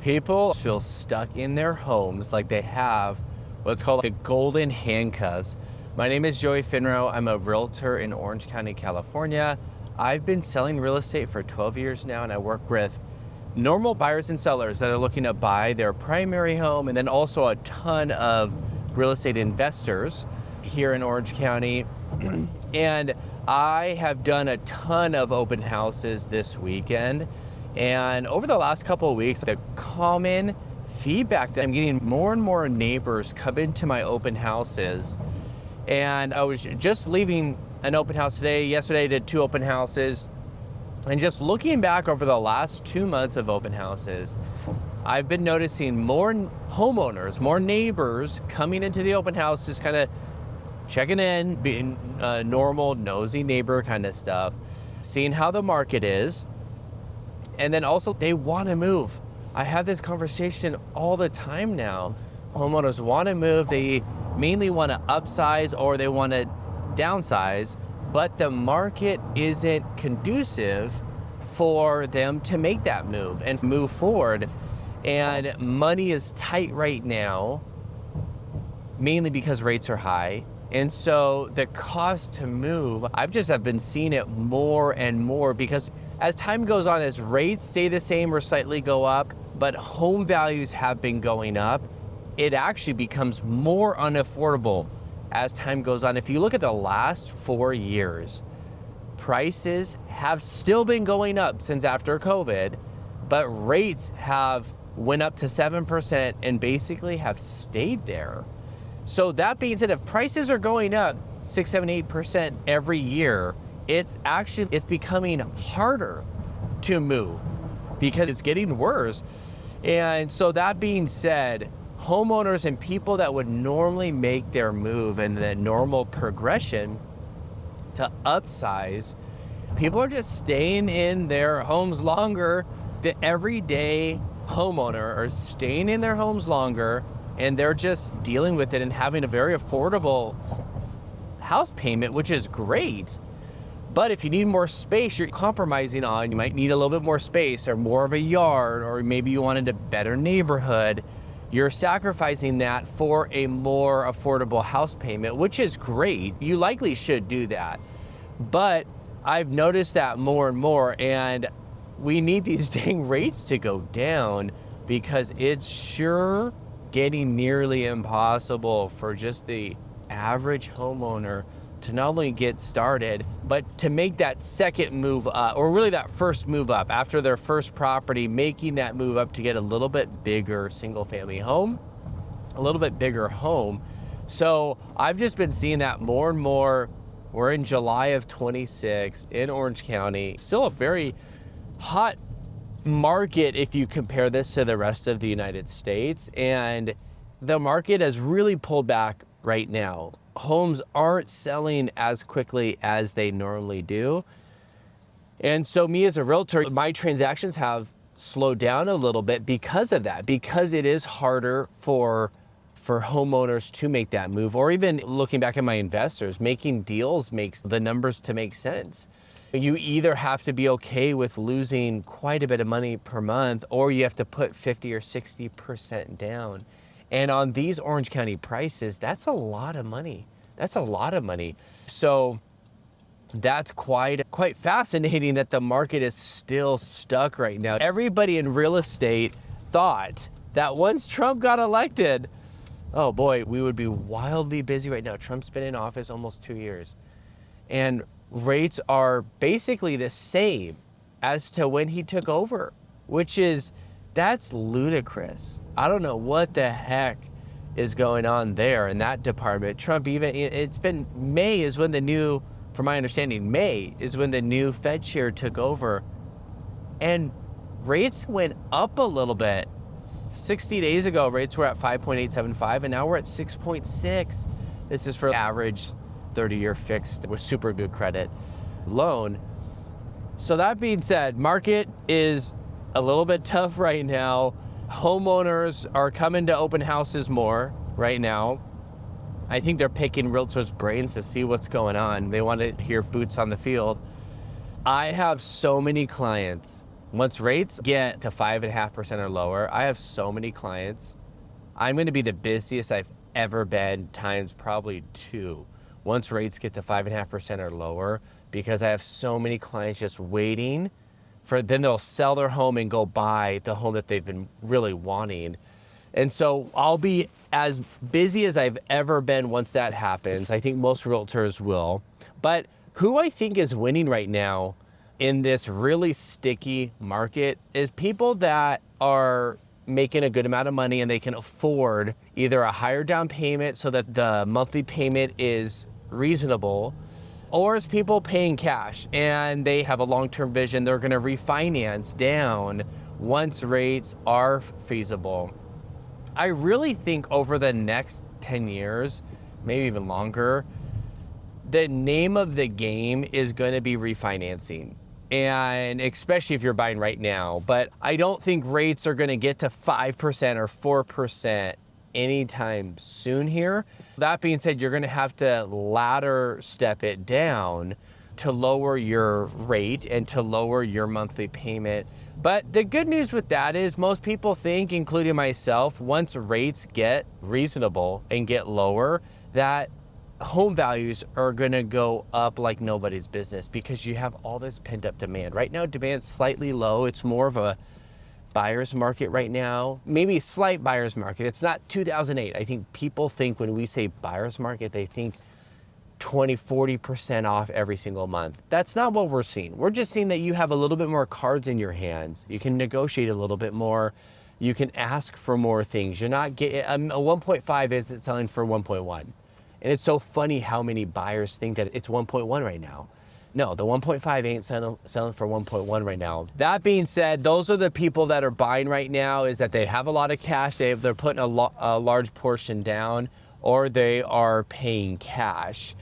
People feel stuck in their homes like they have what's called the golden handcuffs. My name is Joey Finrow. I'm a realtor in Orange County, California. I've been selling real estate for 12 years now, and I work with normal buyers and sellers that are looking to buy their primary home, and then also a ton of real estate investors here in Orange County. And I have done a ton of open houses this weekend. And over the last couple of weeks, the common feedback that I'm getting, more and more neighbors come into my open houses. And I was just leaving an open house today. Yesterday I did 2 open houses. And just looking back over the last 2 months of open houses, I've been noticing more homeowners, more neighbors coming into the open house, just kind of checking in, being a normal, nosy neighbor kind of stuff, seeing how the market is. And then also they want to move. I have this conversation all the time now. Homeowners want to move. They mainly want to upsize or they want to downsize, but the market isn't conducive for them to make that move and move forward. And money is tight right now, mainly because rates are high. And so the cost to move, I've been seeing it more and more, because as time goes on, as rates stay the same or slightly go up, but home values have been going up, it actually becomes more unaffordable as time goes on. If you look at the last 4 years, prices have still been going up since after COVID, but rates have went up to 7% and basically have stayed there. So that being said, if prices are going up 6, 7, 8% every year, it's becoming harder to move because it's getting worse. And so that being said, homeowners and people that would normally make their move and the normal progression to upsize, people are just staying in their homes longer. The everyday homeowner are staying in their homes longer, and they're just dealing with it and having a very affordable house payment, which is great. But if you need more space, you're compromising on, you might need a little bit more space or more of a yard, or maybe you wanted a better neighborhood. You're sacrificing that for a more affordable house payment, which is great. You likely should do that. But I've noticed that more and more, and we need these dang rates to go down, because it's sure getting nearly impossible for just the average homeowner to not only get started, but to make that second move up, or really that first move up after their first property, making that move up to get a little bit bigger single family home, a little bit bigger home. So I've just been seeing that more and more. We're in July of 26 in Orange County, still a very hot market if you compare this to the rest of the United States. And the market has really pulled back right now. Homes aren't selling as quickly as they normally do. And so me as a realtor, my transactions have slowed down a little bit because of that, because it is harder for homeowners to make that move. Or even looking back at my investors, making deals makes the numbers to make sense. You either have to be okay with losing quite a bit of money per month, or you have to put 50 or 60% down. And on these Orange County prices, that's a lot of money. That's a lot of money. So that's quite fascinating that the market is still stuck right now. Everybody in real estate thought that once Trump got elected, oh boy, we would be wildly busy right now. Trump's been in office almost 2 years. And rates are basically the same as to when he took over, that's ludicrous. I don't know what the heck is going on there in that department. Trump, May is when from my understanding, May is when the new Fed chair took over, and rates went up a little bit. 60 days ago, rates were at 5.875, and now we're at 6.6. This is for average 30-year fixed with super good credit loan. So that being said, market is a little bit tough right now. Homeowners are coming to open houses more right now. I think they're picking realtors' brains to see what's going on. They want to hear boots on the field. I have so many clients Once rates get to 5.5% or lower, I have so many clients. I'm going to be the busiest I've ever been times probably two once rates get to 5.5% or lower, because I have so many clients just waiting for, then they'll sell their home and go buy the home that they've been really wanting. And so I'll be as busy as I've ever been once that happens. I think most realtors will. But who I think is winning right now in this really sticky market is people that are making a good amount of money and they can afford either a higher down payment so that the monthly payment is reasonable, or it's people paying cash and they have a long-term vision. They're going to refinance down once rates are feasible. I really think over the next 10 years, maybe even longer, the name of the game is going to be refinancing. And especially if you're buying right now. But I don't think rates are going to get to 5% or 4% anytime soon here. That being said, you're going to have to ladder step it down to lower your rate and to lower your monthly payment. But the good news with that is most people think, including myself, once rates get reasonable and get lower, that home values are going to go up like nobody's business, because you have all this pent up demand. Right now, demand's slightly low. It's more of a buyer's market right now, maybe a slight buyer's market. It's not 2008. I think people think when we say buyer's market, they think 20-40% off every single month. That's not what we're seeing. We're just seeing that you have a little bit more cards in your hands. You can negotiate a little bit more. You can ask for more things. You're not getting a 1.5 isn't selling for 1.1. And it's so funny how many buyers think that it's 1.1 right now. No, the 1.5 ain't selling for 1.1 right now. That being said, those are the people that are buying right now, is that they have a lot of cash. They're putting a large portion down, or they are paying cash.